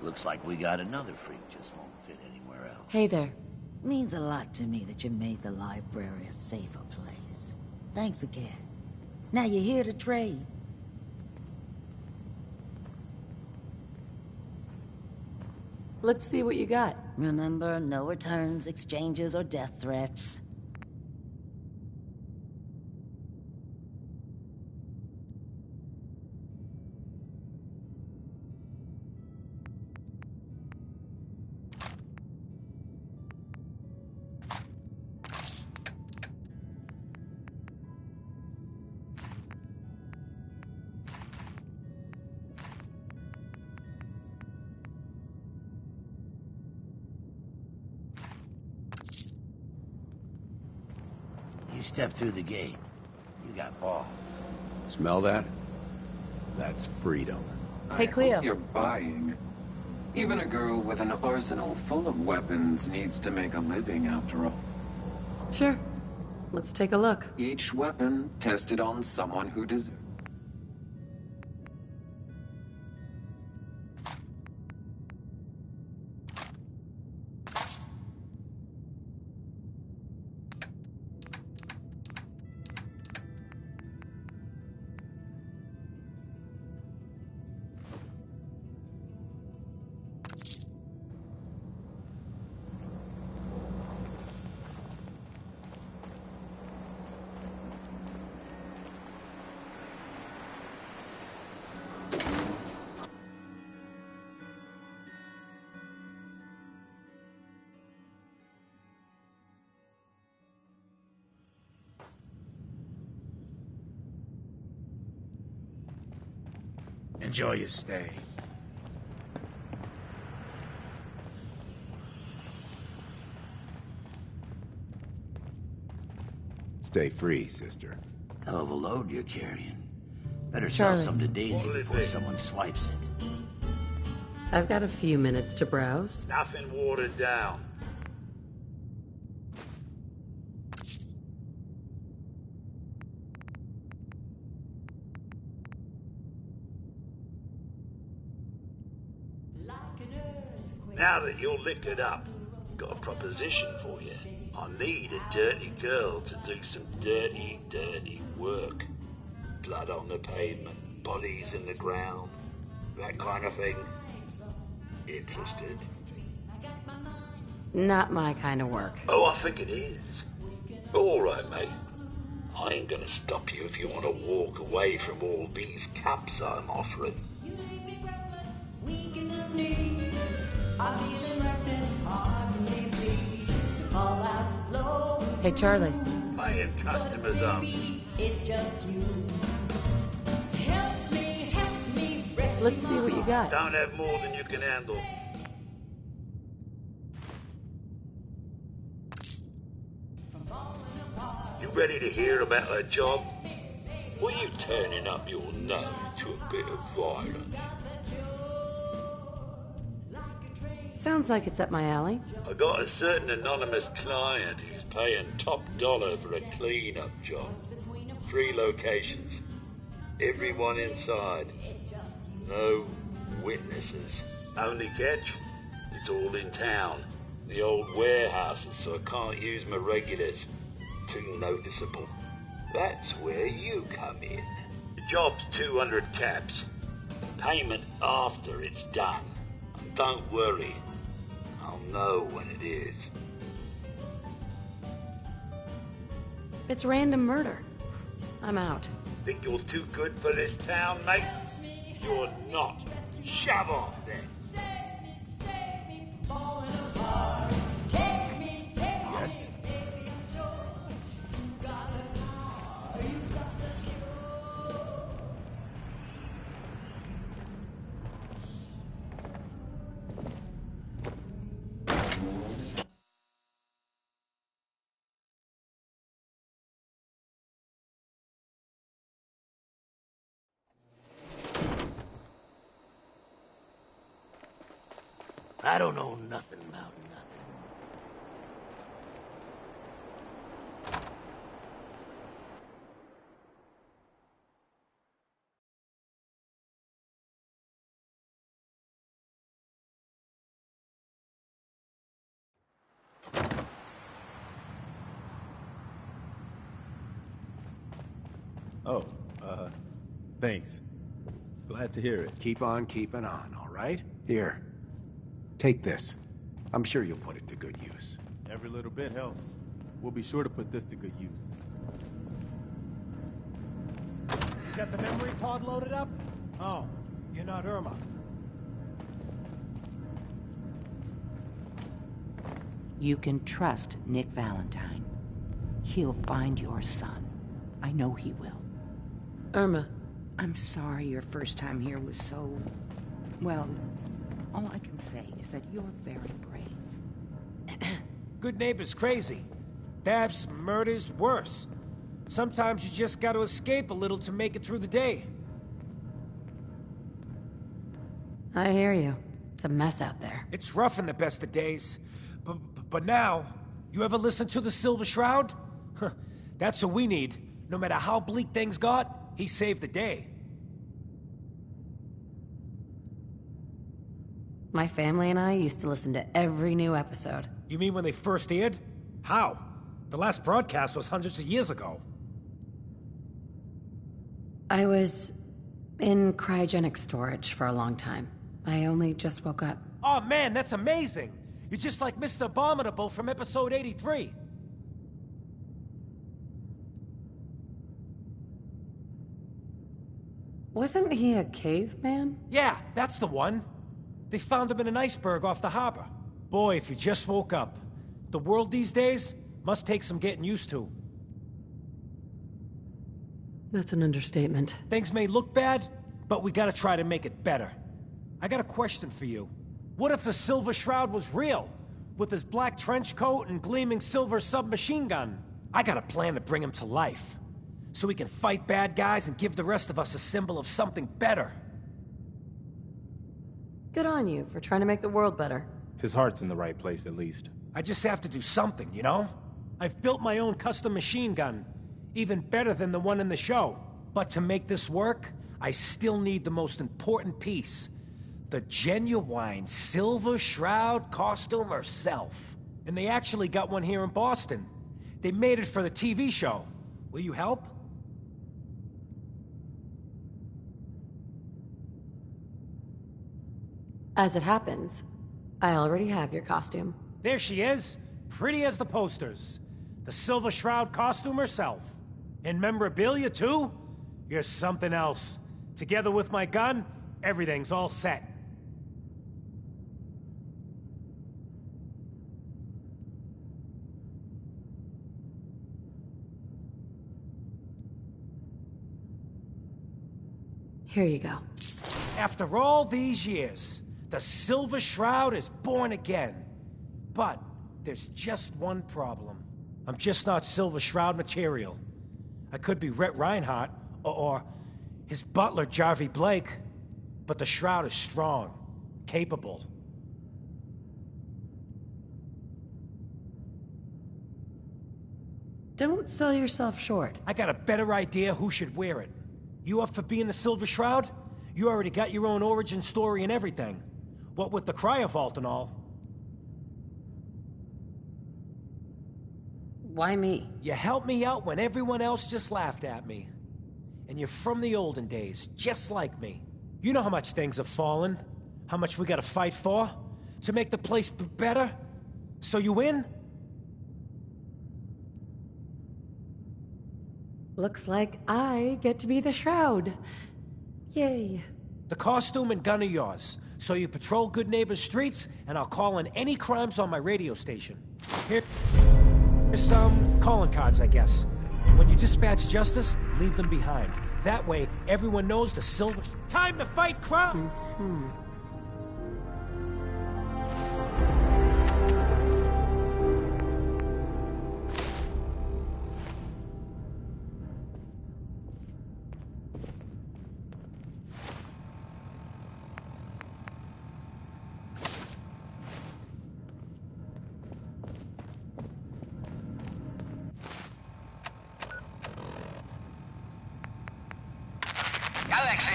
Looks like we got another freak just won't fit anywhere else. Hey there. Means a lot to me that you made the library a safer place. Thanks again. Now you're here to trade. Let's see what you got. Remember, no returns, exchanges, or death threats. You step through the gate. You got balls. Smell that? That's freedom. Hey, Cleo. I hope you're buying. Even a girl with an arsenal full of weapons needs to make a living after all. Sure. Let's take a look. Each weapon tested on someone who deserves. Enjoy your stay. Stay free, sister. Hell of a load you're carrying. Better Charlie. sell some to Daisy before someone swipes it. I've got a few minutes to browse. Nothing watered down. Now that you're liquored up, got a proposition for you. I need a dirty girl to do some dirty, dirty work. Blood on the pavement, bodies in the ground, that kind of thing. Interested? Not my kind of work. Oh, I think it is. All right, mate. I ain't gonna stop you if you want to walk away from all these cups I'm offering. Hey, Charlie. Paying customers up. Let's see what you got. Don't have more than you can handle. You ready to hear about a job? Were you turning up your nose to a bit of violence? Sounds like it's up my alley. I got a certain anonymous client who's paying top dollar for a clean-up job. 3 locations. Everyone inside. No witnesses. Only catch? It's all in town. The old warehouses, so I can't use my regulars. Too noticeable. That's where you come in. The job's 200 caps. Payment after it's done. And don't worry. I'll know when it is. It's random murder. I'm out. Think you're too good for this town, mate? You're not. Shove off then. Yes? I don't know nothing about Oh, thanks. Glad to hear it. Keep on keeping on, all right? Here, take this. I'm sure you'll put it to good use. Every little bit helps. We'll be sure to put this to good use. You got the memory pod loaded up? Oh, you're not Irma. You can trust Nick Valentine. He'll find your son. I know he will. Irma. I'm sorry your first time here was so... Well, all I can say is that you're very brave. Good neighbor's crazy. Thefts, murders, worse. Sometimes you just gotta escape a little to make it through the day. I hear you. It's a mess out there. It's rough in the best of days. But now, you ever listen to the Silver Shroud? That's what we need. No matter how bleak things got, he saved the day. My family and I used to listen to every new episode. You mean when they first aired? How? The last broadcast was hundreds of years ago. I was in cryogenic storage for a long time. I only just woke up. Oh man, that's amazing! You're just like Mr. Abominable from episode 83. Wasn't he a caveman? Yeah, that's the one. They found him in an iceberg off the harbor. Boy, if you just woke up. The world these days must take some getting used to. That's an understatement. Things may look bad, but we gotta try to make it better. I got a question for you. What if the Silver Shroud was real? With his black trench coat and gleaming silver submachine gun? I got a plan to bring him to life. So we can fight bad guys and give the rest of us a symbol of something better. Good on you for trying to make the world better. His heart's in the right place, at least. I just have to do something, you know? I've built my own custom machine gun. Even better than the one in the show. But to make this work, I still need the most important piece. The genuine Silver Shroud costume herself. And they actually got one here in Boston. They made it for the TV show. Will you help? As it happens, I already have your costume. There she is, pretty as the posters. The Silver Shroud costume herself. And memorabilia, too? You're something else. Together with my gun, everything's all set. Here you go. After all these years, the Silver Shroud is born again. But there's just one problem. I'm just not Silver Shroud material. I could be Rhett Reinhardt, or his butler, Jarvie Blake. But the Shroud is strong, capable. Don't sell yourself short. I got a better idea who should wear it. You up for being the Silver Shroud? You already got your own origin story and everything. What with the cryovault and all. Why me? You helped me out when everyone else just laughed at me. And you're from the olden days, just like me. You know how much things have fallen, how much we gotta fight for, to make the place better. So you win? Looks like I get to be the Shroud. Yay. The costume and gun are yours, so you patrol Good Neighbor's streets, and I'll call in any crimes on my radio station. Here's some calling cards, I guess. When you dispatch justice, leave them behind. That way, everyone knows the Silver... Time to fight crime! Galaxy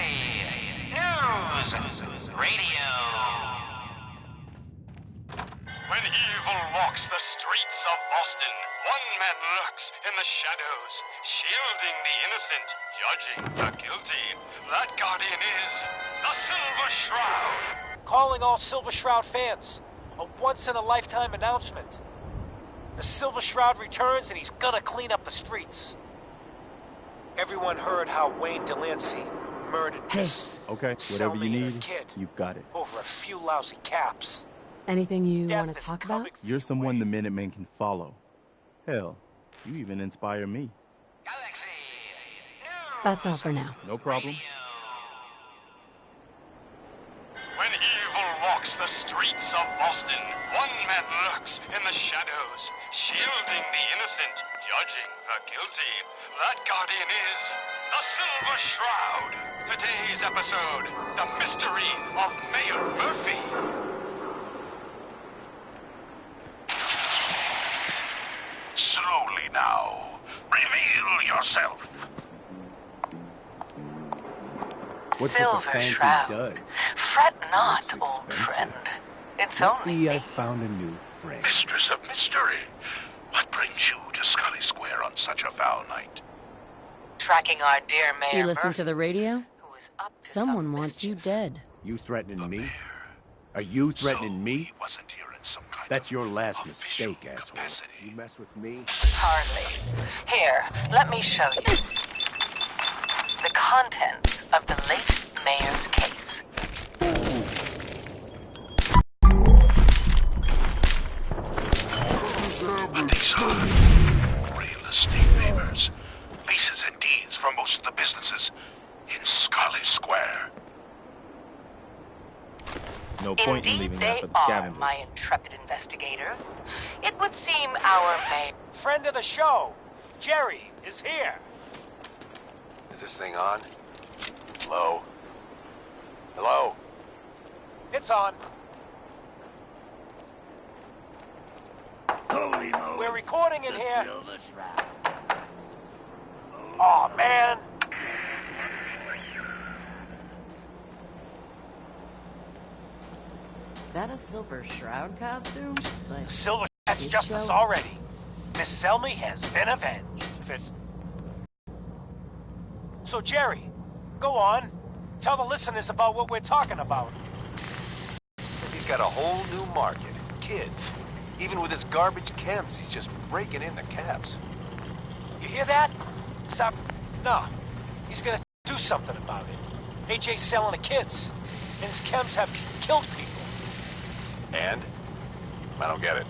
News Radio. When evil walks the streets of Boston, One man lurks in the shadows, shielding the innocent, judging the guilty. That guardian is the Silver Shroud. Calling all Silver Shroud fans. A once-in-a-lifetime announcement. The Silver Shroud returns and he's gonna clean up the streets. Everyone heard how Wayne Delancey murdered Miss Okay, whatever Selmy you and her need, kid you've got it. over a few lousy caps. Anything you Death want to is talk coming about? for You're you, someone the Wayne. Minutemen can follow. Hell, you even inspire me. Galaxy News That's all for now. No problem. When evil walks the streets of Boston, one man lurks in the shadows, shielding the innocent, judging the guilty. That guardian is the Silver Shroud. Today's episode, the mystery of Mayor Murphy. Slowly now. Reveal yourself. What's Silver with the fancy Shroud. duds? Fret not, Looks old expensive. friend. It's only Maybe I me. found a new friend. Mistress of Mystery. What brings you to Scully Square on such a foul night? Tracking our dear Mayor You listen Murphy, to the radio? who is up to Someone some wants you mischief. dead. You threatening me? Are you threatening So me? he wasn't here in some kind That's of your last official mistake, asshole. capacity. You mess with me? Hardly. Here, let me show you. The contents of the late mayor's case. But these are real estate papers. Leases and deeds for most of the businesses in Scully Square. No point in Indeed, leaving they that for the are, scavengers. my intrepid investigator. It would seem our mayor... Friend of the show, Jerry, is here. Is this thing on? Hello? Hello? It's on. Holy moly. We're recording in The here. Silver Shroud. Oh man. That a Silver Shroud costume? Like, Silver that's This justice show? already. Miss Selmy has been avenged. So Jerry, go on. Tell the listeners about what we're talking about. Says he's got a whole new market. Kids. Even with his garbage chems, he's just breaking in the cabs. You hear that? Stop. No. He's gonna do something about it. AJ's selling the kids. And his chems have killed people. And? I don't get it.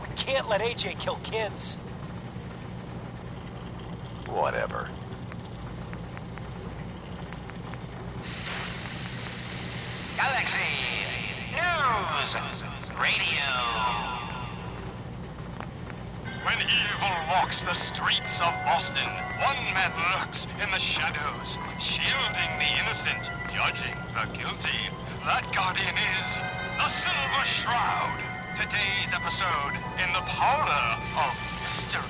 We can't let AJ kill kids. Whatever. Galaxy News Radio. When evil walks the streets of Boston, one man lurks in the shadows, shielding the innocent, judging the guilty. That guardian is the Silver Shroud. Today's episode in the parlor of mysteries.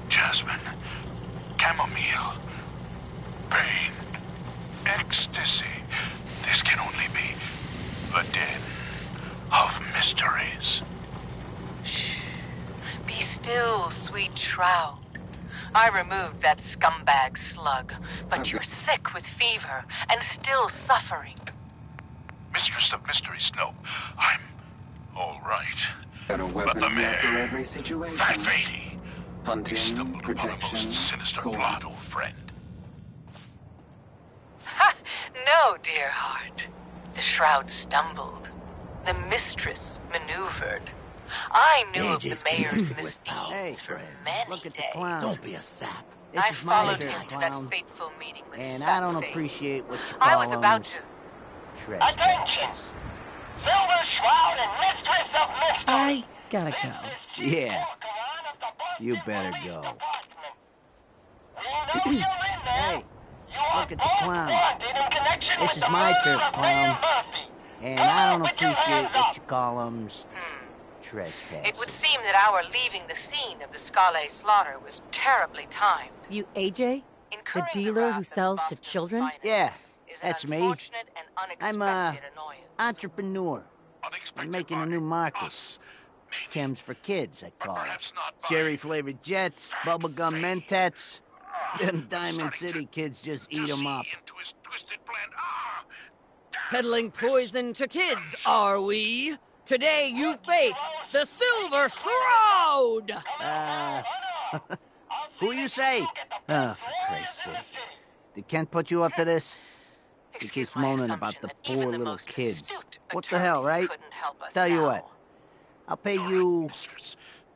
Jasmine. Chamomile. Pain. Ecstasy. This can only be the den of mysteries. Shh. Be still, sweet Shroud. I removed that scumbag slug, but you're sick with fever and still suffering. Mistress of Mysteries, no. I'm all right. Got a But weapon the here for mayor, every situation. Fat lady, Hunting, stumbled upon a protection, most sinister cold. plot, old friend. Ha! No, dear heart. The Shroud stumbled. The mistress maneuvered. I knew of the AJ's mayor's connected with misdeeds power, for friend. many look at the days. clown. Don't be a sap. This I is my followed turn, him to clown. that fateful meeting with And Fat I don't Face. appreciate what you I call was about them to. trespass. Attention! Silver Shroud and Mistress of Mystery. I gotta go. This is Chief Yeah. Corcoran of the Boston You better Police go. Department. We know you're in there. Hey, You are look at the both clown. wanted in connection This with is the my murder turf, of clown. Mayor Murphy. And Come I on, don't put your appreciate hands what up. you call them trespass. It would seem that our leaving the scene of the Scale slaughter was terribly timed. You AJ? The Incurring dealer wrath who of sells to Boston's children? finest Yeah, is is an That's me. unfortunate and I'm unexpected annoyance. entrepreneur. I'm making a new market. Chems for kids, I call it. Cherry-flavored jets, bubblegum mentats. Them Diamond City kids just eat 'em up. Peddling poison to kids, are we? Today you face the Silver Shroud! Who you say? Oh, for Christ's sake. Did Kent put you up to this? He keeps moaning about the poor little kids. What the hell, right? Tell you what. I'll pay you,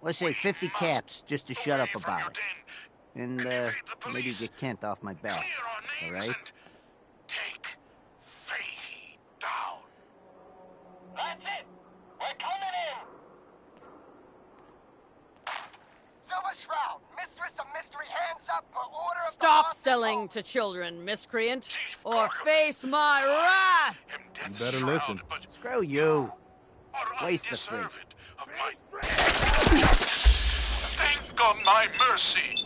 let's say 50 caps just to shut up about it. And, maybe get Kent off my back. All right? Take Fahey down. That's it! We're coming in! Silver Shroud, Mistress of Mystery, hands up for order of Stop selling to children, miscreant, or face my wrath! You better listen. Screw you. Waste the free. Think on my mercy.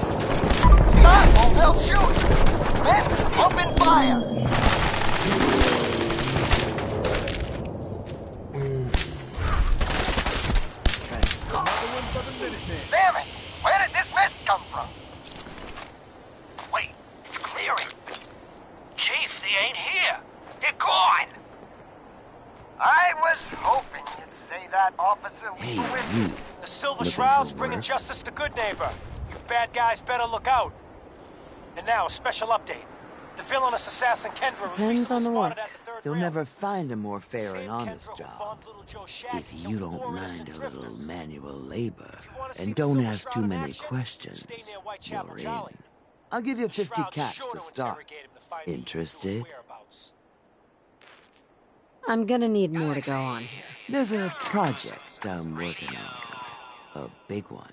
Stop or they'll shoot! Men, open fire! Damn it! Where did this mess come from? Wait, it's clearing. Chief, they ain't here. They're gone. I was hoping you'd say that, Officer Hey, Lewis. you. The Silver Looking Shroud's for bringing work? justice to Good Neighbor. You bad guys better look out. And now, a special update. The villainous assassin Kendra was Depends on the recently work. spotted at the third You'll rail. never find a more fair Same and honest Kendra who job. bombed little Joe Shack If and you killed don't four mind innocent a little drifters. manual labor If you wanna see and the don't Silver ask too Shroud in many action, questions, stay near Whitechapel you're in. Jolly. I'll give you The 50 Shroud's caps sure to to start. interrogate him to find the Interested? evil's whereabouts. I'm gonna need more to go on here. There's a project I'm working on. A big one.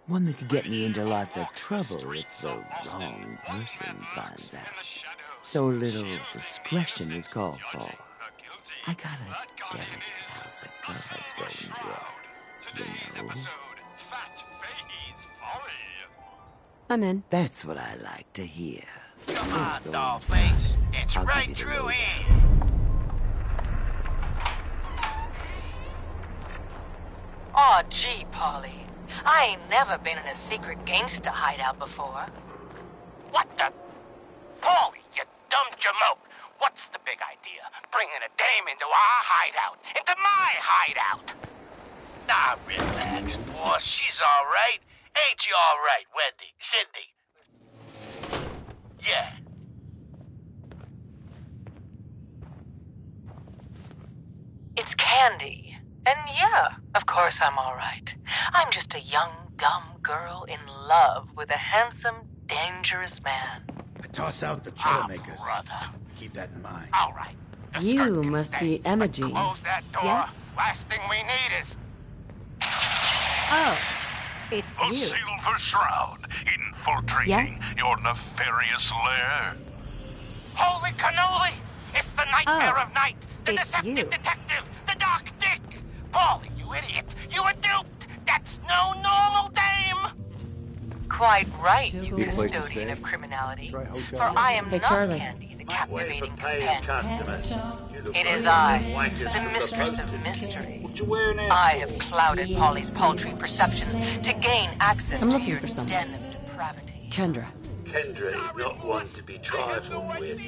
One that could get me into lots of trouble if the wrong person finds out. So little discretion is called for. I got a delicate house of cards going here. You know? I'm in. That's what I like to hear. Come Let's on, go Dollface. inside. It's I'll give right you the through lowdown. here. Aw, gee, Polly. I ain't never been in a secret gangsta hideout before. What the? Paulie, you dumb jamoke. What's the big idea? Bringing a dame into our hideout. Into my hideout. Nah, relax, boss. She's all right. Ain't you all right, Wendy? Cindy? Yeah. It's Candy. And yeah, of course I'm all right. I'm just a young, dumb girl in love with a handsome, dangerous man. I toss out the troublemakers. Keep that in mind. All right. You must be Emma Jean. Close that door. Yes? Last thing we need is... Oh, it's The you. Silver Shroud infiltrating Yes? your nefarious lair. Holy cannoli! It's the nightmare Oh, of night! The it's deceptive you. detective! The Dark Dick! Paulie, you idiot! You were duped! That's no normal dame! Quite right, you Good place to custodian stay. of criminality. Right hotel. For I am Hey, not Charlie. Candy, the Wait captivating for paying companion. customers. You look It like is one I, of them wankers the from the mistress of posters. mystery. What you wearing there I for? have clouded Polly's paltry perceptions to gain access I'm to looking your for someone. den of depravity. Kendra. Kendra is not one to be trifled with.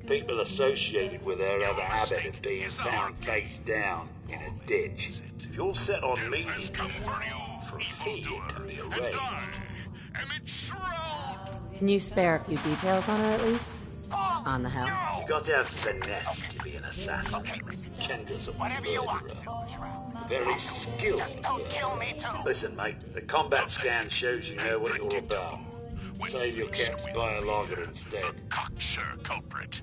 People associated with her have a habit of being found face down in a ditch. If you're set on meeting her, for a fee it can be arranged. Can you spare a few details on her at least? On the house? You got to have finesse to be an assassin. Kendra's a murderer. Very skilled murderer. Listen, mate, the combat scan shows you know what you're about. Save your caps, buy a lager instead. Cocksure culprit.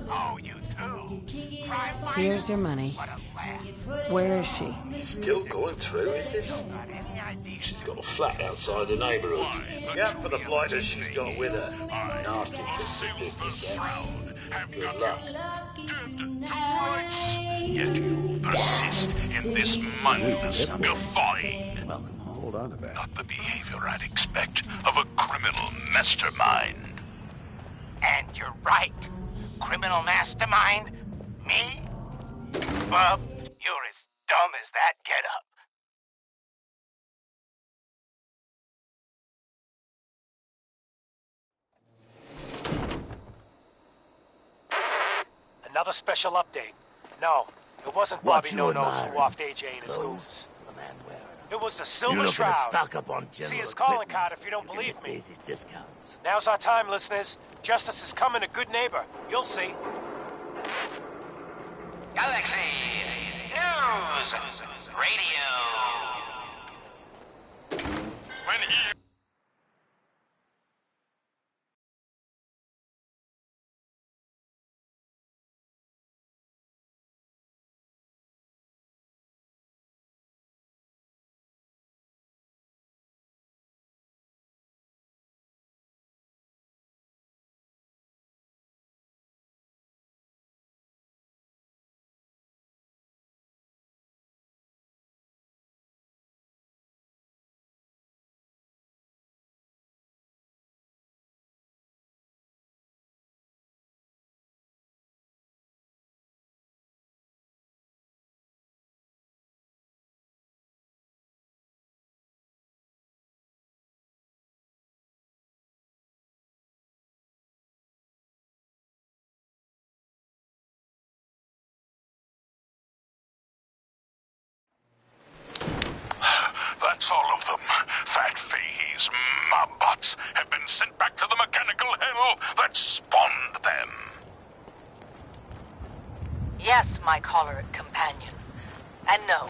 Oh, you too. Here's your money. Where is she? Still going through, is this? She's got a flat outside the neighbourhood. Yeah, for the blighters she's got with her. Nasty piece of business, eh? Good luck. Yet you persist in this mindless guffawing. Welcome home. Hold on to that. Not the behavior I'd expect of a criminal mastermind. And you're right. Criminal mastermind? Me? Bub, you're as dumb as that getup. Another special update. No, it wasn't Bobby No-Nose who offed AJ and his goons. It was the Silver Shroud. Stock up on See his calling card if you don't believe me. Daisy's discounts. Now's our time, listeners. Justice is coming, a good neighbor. You'll see. Galaxy News Radio. When he... That's all of them. Fat Fahey's mob bots have been sent back to the mechanical hell that spawned them. Yes, my choleric companion. And no,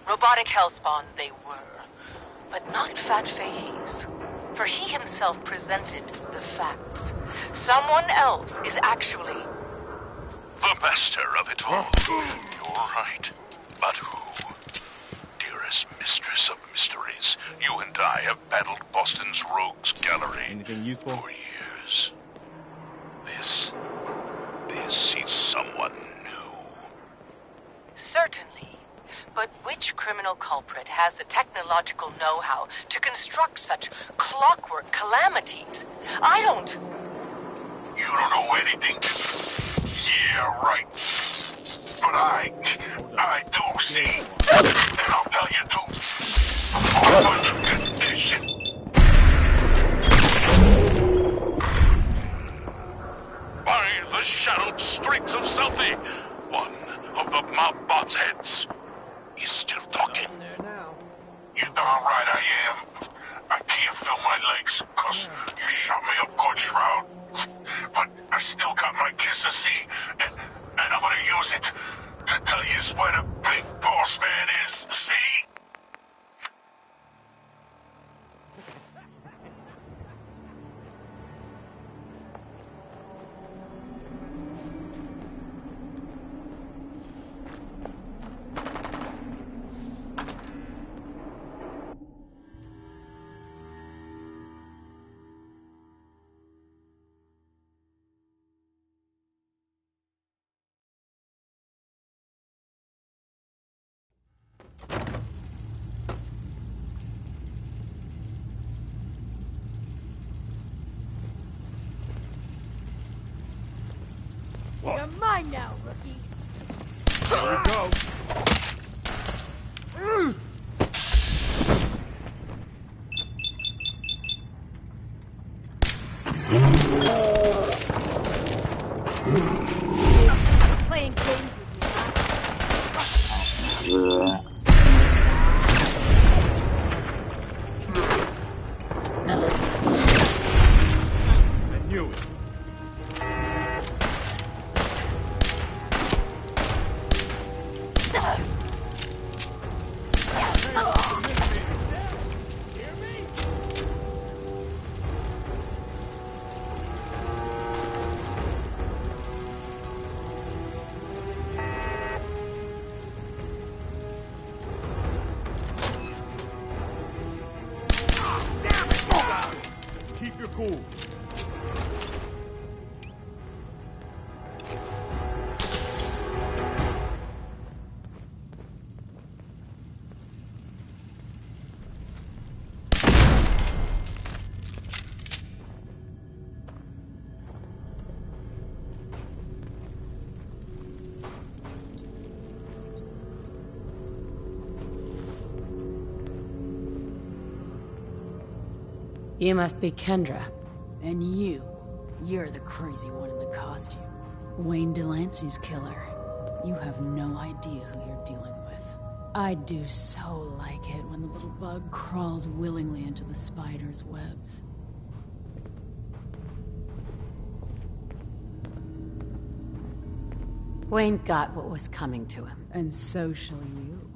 robotic hellspawn they were. But not Fat Fahey's. For he himself presented the facts. Someone else is actually... The master of it all. You're right. But who? Dearest mistress of mysteries, you and I have battled Boston's rogues gallery Anything useful? for years. This is someone new. Certainly. But which criminal culprit has the technological know-how to construct such clockwork calamities? I don't... You don't know anything? Yeah, right. But I do see. And I'll tell you too. On one condition. By the shadowed streets of Southie, one of the mob bot's heads is still talking. You darn right I am. I can't feel my legs, 'cause you shot me up good, Shroud. But I still got my kiss of sea, and I'm gonna use it to tell you where the big boss man is. See? You're mine now, rookie. Here we go. Playing games with me, huh? I knew it. Keep your cool. You must be Kendra. And you're the crazy one in the costume. Wayne Delancey's killer. You have no idea who you're dealing with. I do so like it when the little bug crawls willingly into the spider's webs. Wayne got what was coming to him. And so shall you.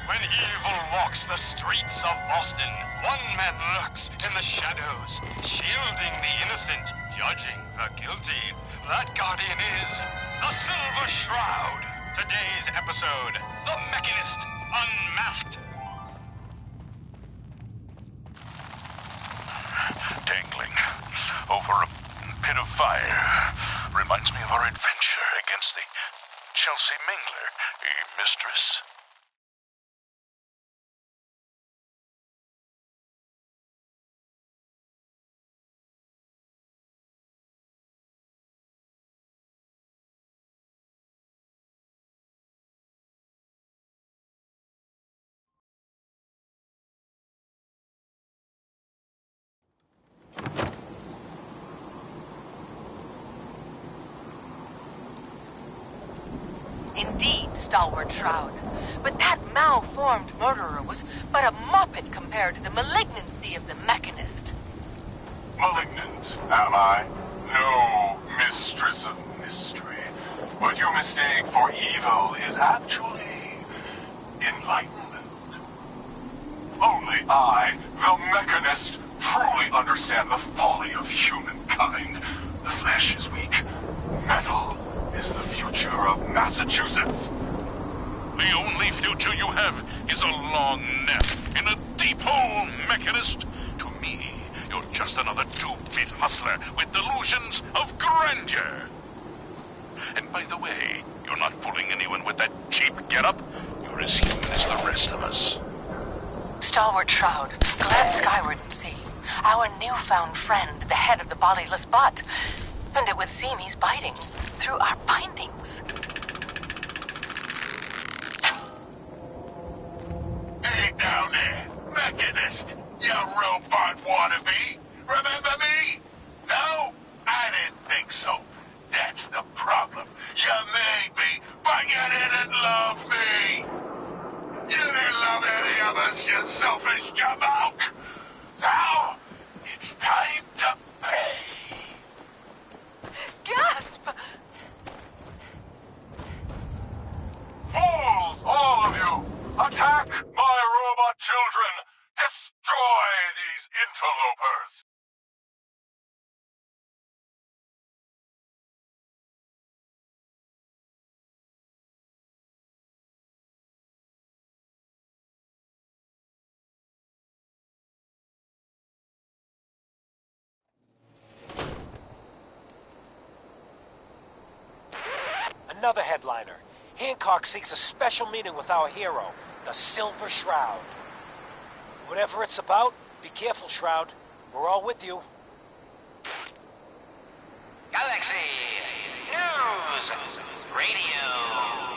When evil walks the streets of Boston, one man lurks in the shadows, shielding the innocent, judging the guilty. That guardian is the Silver Shroud. Today's episode, The Mechanist Unmasked. Dangling over a pit of fire reminds me of our adventure against the Chelsea Mingler, mistress. Indeed, Stalwart Shroud. But that malformed murderer was but a muppet compared to the malignancy of the Mechanist. Malignant, am I? No, mistress of mystery. What you mistake for evil is actually enlightenment. Only I, the Mechanist, truly understand the folly of humankind. The flesh is weak. Metal is the future of Massachusetts. The only future you have is a long nap in a deep hole, Mechanist. To me, you're just another two-bit hustler with delusions of grandeur. And by the way, you're not fooling anyone with that cheap getup. You're as human as the rest of us. Stalwart Shroud, glance skyward and see. Our newfound friend, the head of the bodiless butt. And it would seem he's biting through our bindings. Hey down there, Mechanist, you robot wannabe. Remember me? No? I didn't think so. That's the problem. You made me, but you didn't love me. You didn't love any of us, you selfish jamoke. Now, it's time to pay. Gasp! Fools, all of you! Attack my robot children! Destroy these interlopers! Another headliner. Hancock seeks a special meeting with our hero, the Silver Shroud. Whatever it's about, be careful, Shroud. We're all with you. Galaxy News Radio.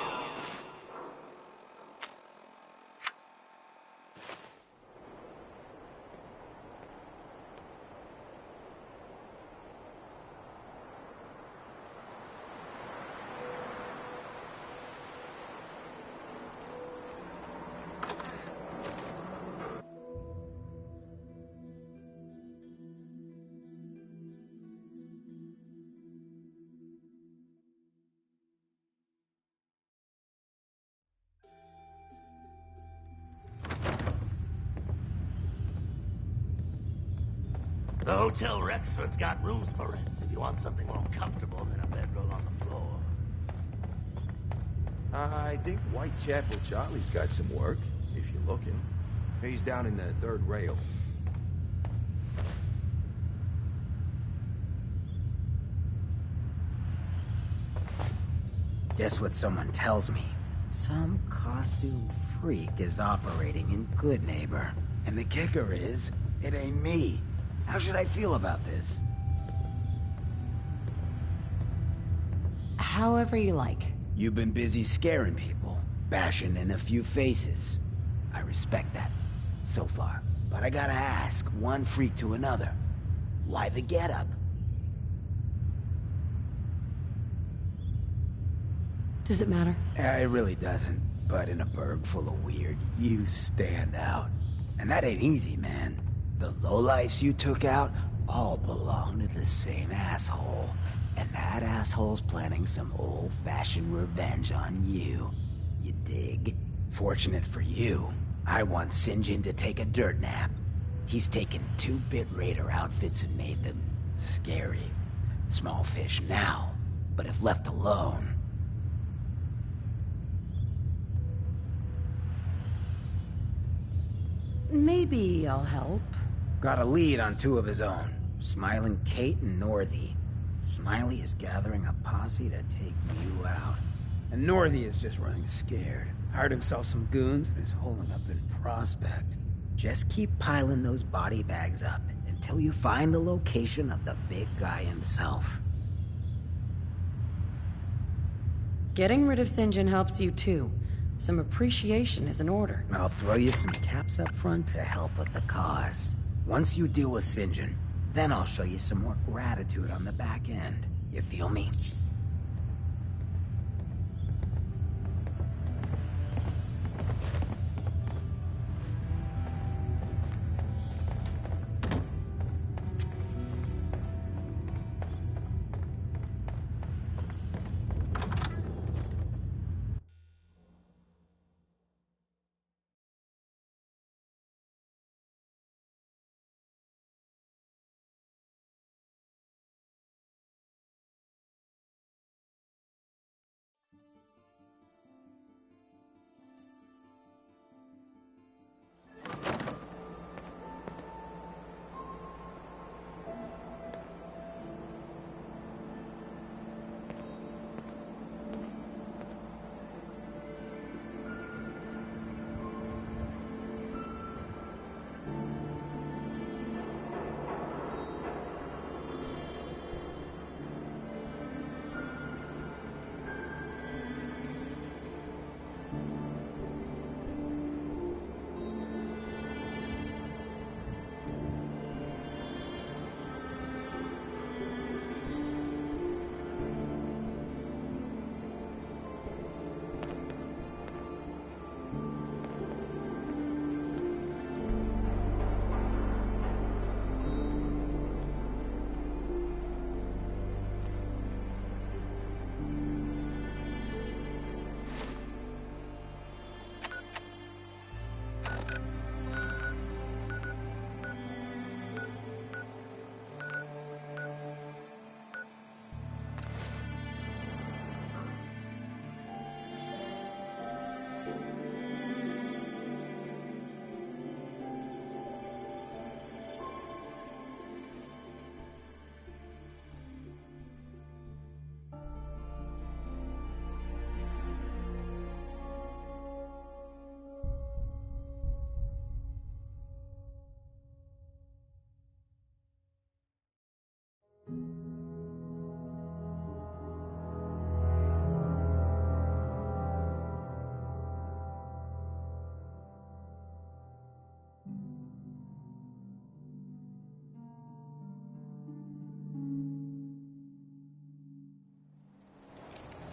The Hotel Rexford's got rooms for rent if you want something more comfortable than a bedroll on the floor. I think Whitechapel Charlie's got some work, if you're looking. He's down in the third rail. Guess what someone tells me? Some costume freak is operating in Good Neighbor. And the kicker is, it ain't me. How should I feel about this? However you like. You've been busy scaring people, bashing in a few faces. I respect that, so far. But I gotta ask, one freak to another. Why the getup? Does it matter? It really doesn't. But in a burg full of weird, you stand out. And that ain't easy, man. The lowlifes you took out all belong to the same asshole. And that asshole's planning some old-fashioned revenge on you. You dig? Fortunate for you, I want Sinjin to take a dirt nap. He's taken 2-bit raider outfits and made them scary. Small fish now, but if left alone... Maybe I'll help. Got a lead on 2 of his own. Smiling Kate and Northy. Smiley is gathering a posse to take you out. And Northy is just running scared. Hired himself some goons and is holding up in Prospect. Just keep piling those body bags up until you find the location of the big guy himself. Getting rid of Sinjin helps you too. Some appreciation is in order. I'll throw you some caps up front to help with the cause. Once you deal with Sinjin, then I'll show you some more gratitude on the back end. You feel me?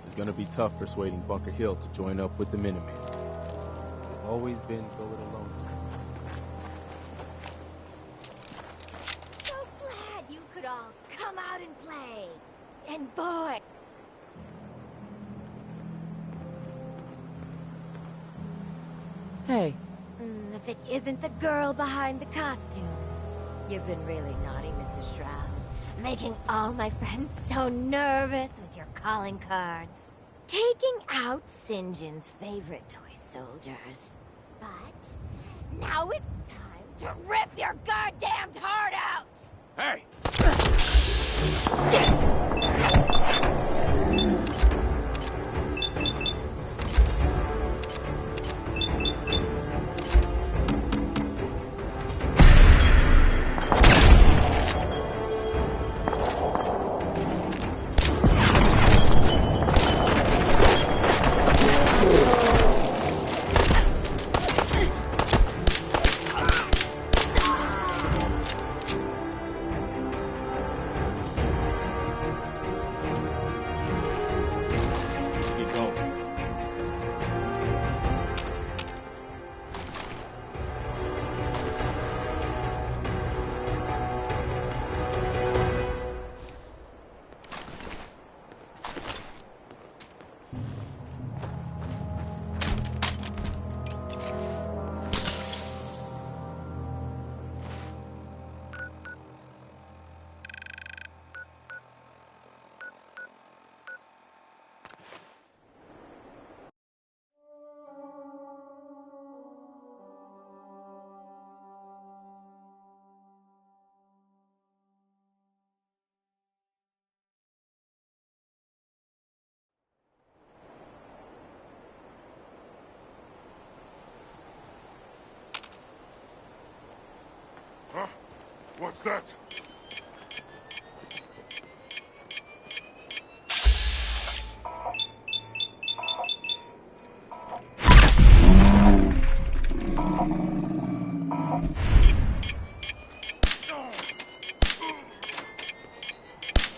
It's gonna be tough persuading Bunker Hill to join up with the Minutemen. They've always been go it alone types. So glad you could all come out and play. And boy... Hey. If it isn't the girl behind the costume. You've been really naughty, Mrs. Shroud. Making all my friends so nervous with your calling cards. Taking out St. John's favorite toy soldiers. But now it's time to rip your goddamned heart out! Hey! Huh? What's that?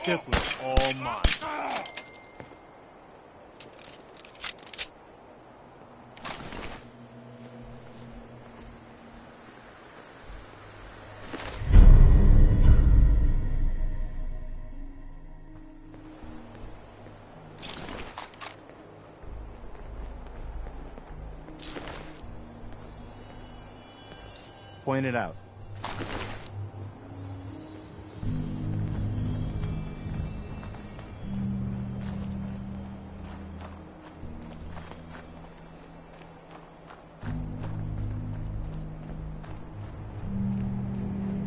This was all mine. Psst, point it out.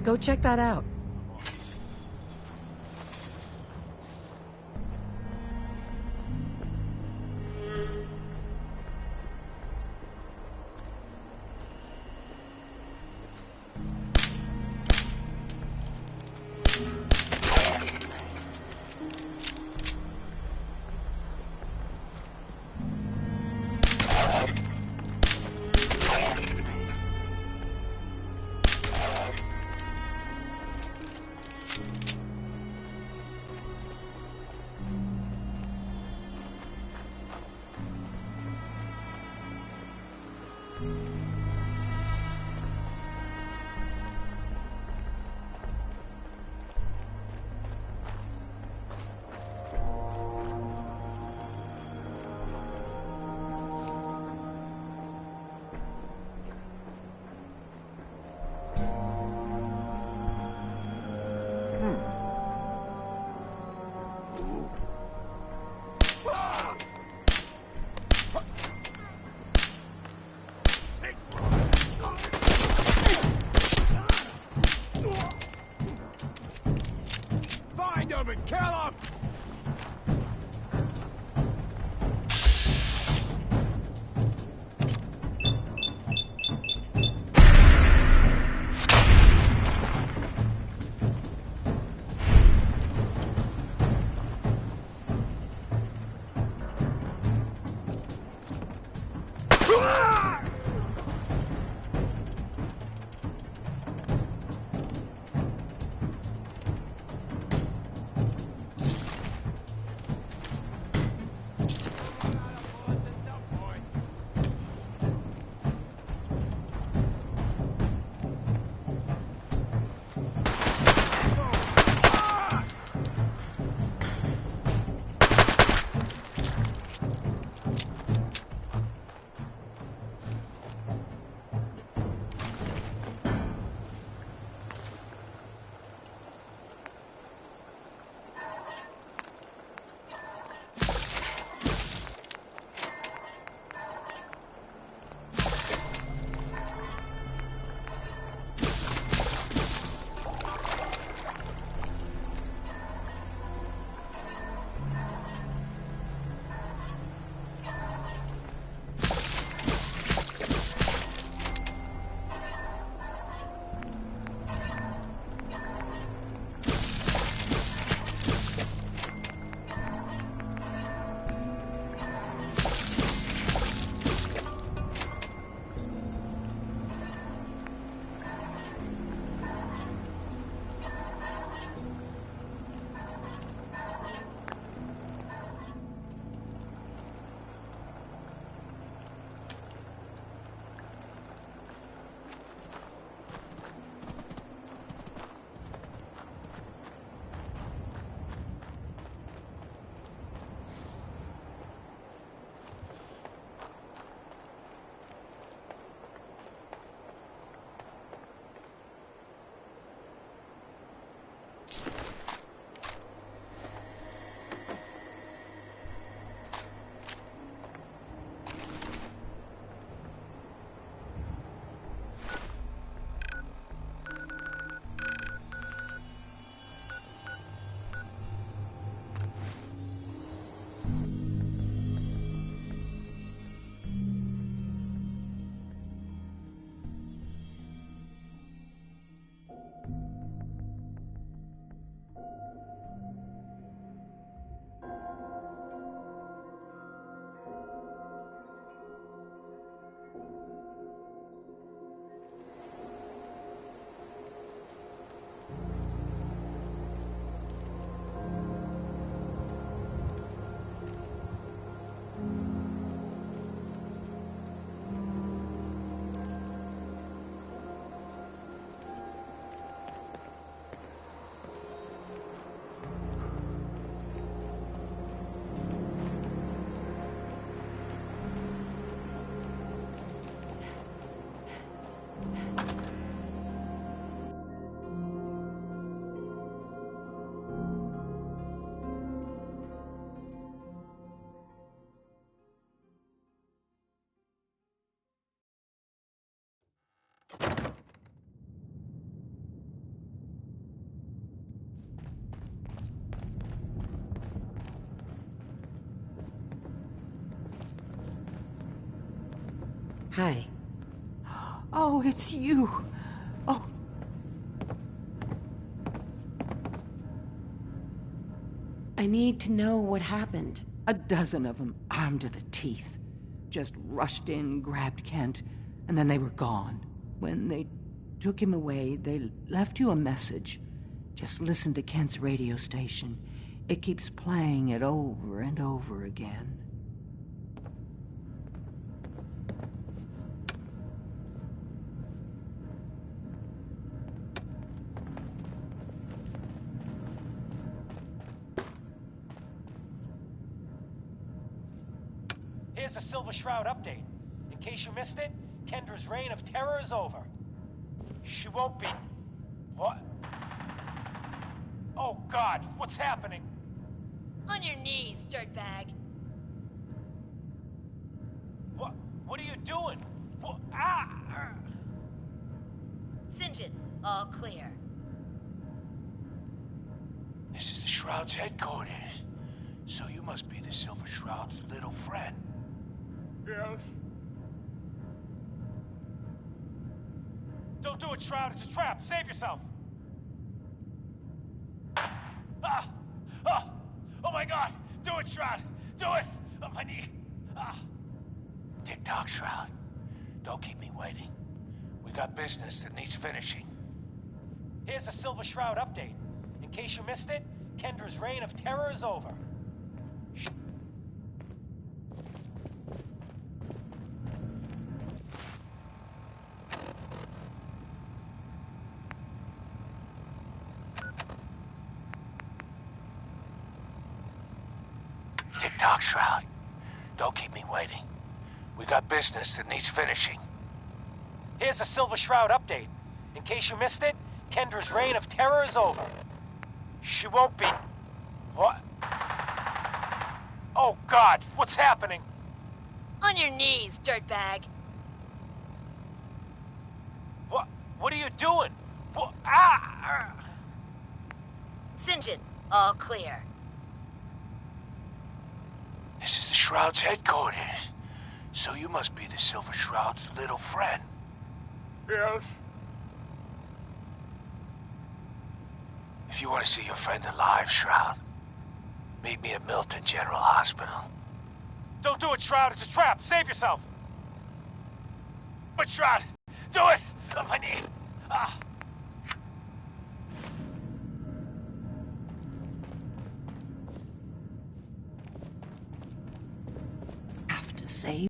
Go check that out. Find him and kill him! Hi. Oh, it's you. Oh. I need to know what happened. A dozen of them, armed to the teeth. Just rushed in, grabbed Kent, and then they were gone. When they took him away, they left you a message. Just listen to Kent's radio station. It keeps playing it over and over again. Here's a Silver Shroud update. In case you missed it, Kendra's reign of terror is over. She won't be... What? Oh, God, what's happening? On your knees, dirtbag. What are you doing? What? Ah! St. John, all clear. This is the Shroud's headquarters. So you must be the Silver Shroud's little friend. Yes. Don't do it, Shroud. It's a trap. Save yourself. Ah! Ah! Oh my God! Do it, Shroud! Do it! On my knee! Ah! Tick-tock, Shroud. Don't keep me waiting. We got business that needs finishing. Here's a Silver Shroud update. In case you missed it, Kendra's reign of terror is over. Tick-tock, Shroud. Don't keep me waiting. We got business that needs finishing. Here's a Silver Shroud update. In case you missed it, Kendra's reign of terror is over. She won't be... What? Oh, God, what's happening? On your knees, dirtbag. What are you doing? What? Ah! St. John, all clear. This is the Shroud's headquarters. So you must be the Silver Shroud's little friend. Yes. If you want to see your friend alive, Shroud, meet me at Milton General Hospital. Don't do it, Shroud. It's a trap. Save yourself. But Shroud, do it! On my knee. Ah. Have to save